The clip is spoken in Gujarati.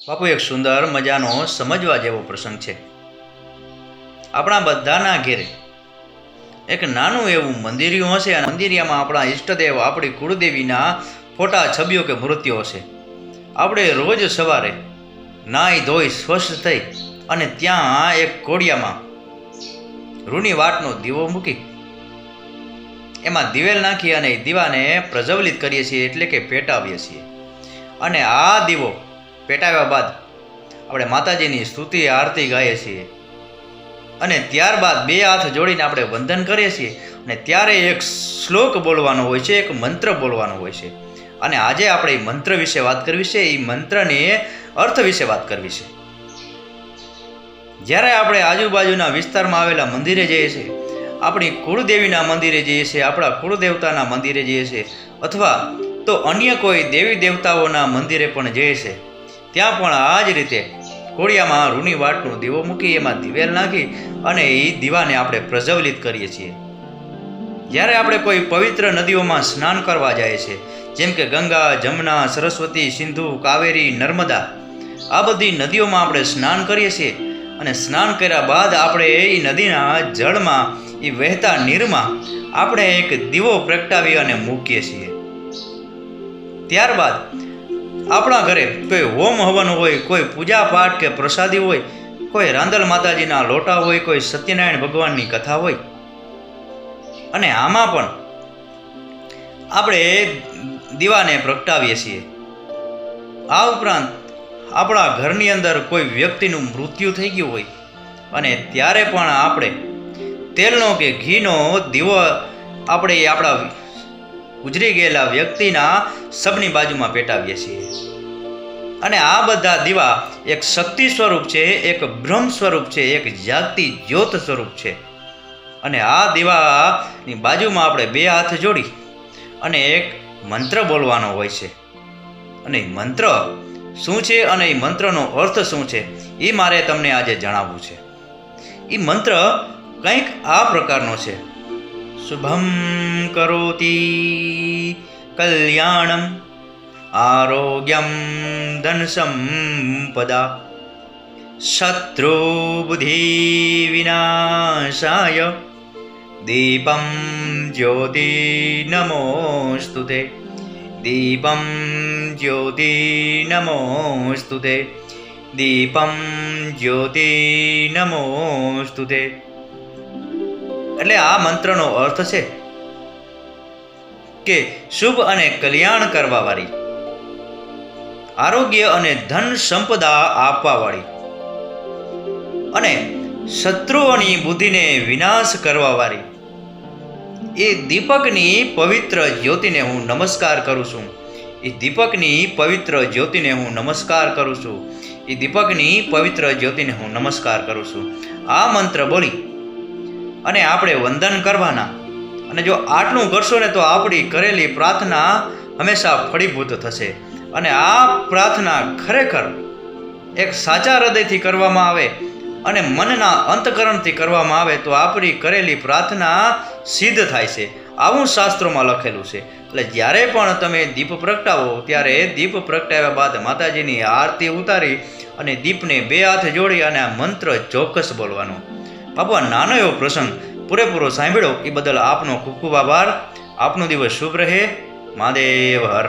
બાપુ, એક સુંદર મજાનો સમજવા જેવો પ્રસંગ છે. આપણા બધાના ઘેરે એક નાનું એવું મંદિરિયું હશે અને મંદિરિયામાં આપણા ઈષ્ટદેવ, આપણી કુળદેવીના ફોટા, છબીઓ કે મૂર્તિઓ હશે. આપણે રોજ સવારે નાહી ધોઈ સ્વસ્થ થઈ અને ત્યાં એક કોડિયામાં રૂની વાટનો દીવો મૂકી એમાં દિવેલ નાખી અને દીવાને પ્રજ્વલિત કરીએ છીએ, એટલે કે પેટાવીએ છીએ. અને આ દીવો પેટાવ્યા બાદ આપણે માતાજીની સ્તુતિ આરતી ગાઈએ છીએ અને ત્યારબાદ બે હાથ જોડીને આપણે વંદન કરીએ છીએ. અને ત્યારે એક શ્લોક બોલવાનો હોય છે, એક મંત્ર બોલવાનો હોય છે. અને આજે આપણે એ મંત્ર વિશે વાત કરવી છે, એ મંત્રને અર્થ વિશે વાત કરવી છે. જ્યારે આપણે આજુબાજુના વિસ્તારમાં આવેલા મંદિરે જઈએ છીએ, આપણી કુળદેવીના મંદિરે જઈએ છીએ, આપણા કુળદેવતાના મંદિરે જઈએ છીએ, અથવા તો અન્ય કોઈ દેવી દેવતાઓના મંદિરે પણ જઈએ છીએ, ત્યાં પણ આ જ રીતે કોડિયામાં રૂની વાટનો દીવો મૂકી એમાં દિવેલ નાખી અને એ દીવાને આપણે પ્રજ્વલિત કરીએ છીએ. જ્યારે આપણે કોઈ પવિત્ર નદીઓમાં સ્નાન કરવા જાય છે, જેમ કે ગંગા, જમના, સરસ્વતી, સિંધુ, કાવેરી, નર્મદા, આ બધી નદીઓમાં આપણે સ્નાન કરીએ છીએ. અને સ્નાન કર્યા બાદ આપણે એ નદીના જળમાં, એ વહેતા નીરમાં આપણે એક દીવો પ્રગટાવી અને મૂકીએ છીએ. ત્યારબાદ આપણા ઘરે કોઈ હોમ હવન હોય, કોઈ પૂજા પાઠ કે પ્રસાદી હોય, કોઈ રાંદલ માતાજીના લોટા હોય, કોઈ સત્યનારાયણ ભગવાનની કથા હોય, અને આમાં પણ આપણે દીવાને પ્રગટાવીએ છીએ. આ ઉપરાંત આપણા ઘરની અંદર કોઈ વ્યક્તિનું મૃત્યુ થઈ ગયું હોય અને ત્યારે પણ આપણે તેલનો કે ઘીનો દીવો આપણે આપણા ગુજરી ગયેલા વ્યક્તિના શબની બાજુમાં પેટાવીએ છીએ. અને આ બધા દીવા એક શક્તિ સ્વરૂપ છે, એક બ્રહ્મ સ્વરૂપ છે, એક જાગતી જ્યોત સ્વરૂપ છે. અને આ દીવાની બાજુમાં આપણે બે હાથ જોડી અને એક મંત્ર બોલવાનો હોય છે. અને મંત્ર શું છે અને એ મંત્રનો અર્થ શું છે એ મારે તમને આજે જણાવવું છે. એ મંત્ર કંઈક આ પ્રકારનો છે: શુભમ કરોતિ કલ્યાણમ આરોગ્યમ ધન સંપદા શત્રુ બુદ્ધિ વિનાશાય દીપમ જ્યોતિ નમોસ્તુતે દીપમ જ્યોતિ નમોસ્તુતે દીપમ જ્યોતિ નમોસ્તુતે. એટલે આ મંત્રનો અર્થ છે કે શુભ અને કલ્યાણ કરવા વાળી, આરોગ્ય અને ધન સંપદા આપવા વાળી, અને શત્રુઓની બુદ્ધિને વિનાશ કરવા વાળી એ દીપકની પવિત્ર જ્યોતિને હું નમસ્કાર કરું છું. એ દીપકની પવિત્ર જ્યોતિને હું નમસ્કાર કરું છું. એ દીપકની પવિત્ર જ્યોતિને હું નમસ્કાર કરું છું. આ મંત્ર બોલી અને આપણે વંદન કરવાના. અને જો આટલું કરશો ને તો આપણી કરેલી પ્રાર્થના હંમેશા ફળીભૂત થશે. અને આ પ્રાર્થના ખરેખર એક સાચા હૃદયથી કરવામાં આવે અને મનના અંતકરણથી કરવામાં આવે તો આપણી કરેલી પ્રાર્થના સિદ્ધ થાય છે. આવું શાસ્ત્રોમાં લખેલું છે. એટલે જ્યારે પણ તમે દીપ પ્રગટાવો ત્યારે દીપ પ્રગટાવ્યા બાદ માતાજીની આરતી ઉતારી અને દીપને બે હાથ જોડી અને આ મંત્ર ચોક્કસ બોલવાનો. બાપુ, આ નાનો એવો પ્રસંગ પૂરેપૂરો સાંભળ્યો એ બદલ આપનો ખૂબ ખૂબ આભાર. આપનો દિવસ શુભ રહે. મહાદેવ હર.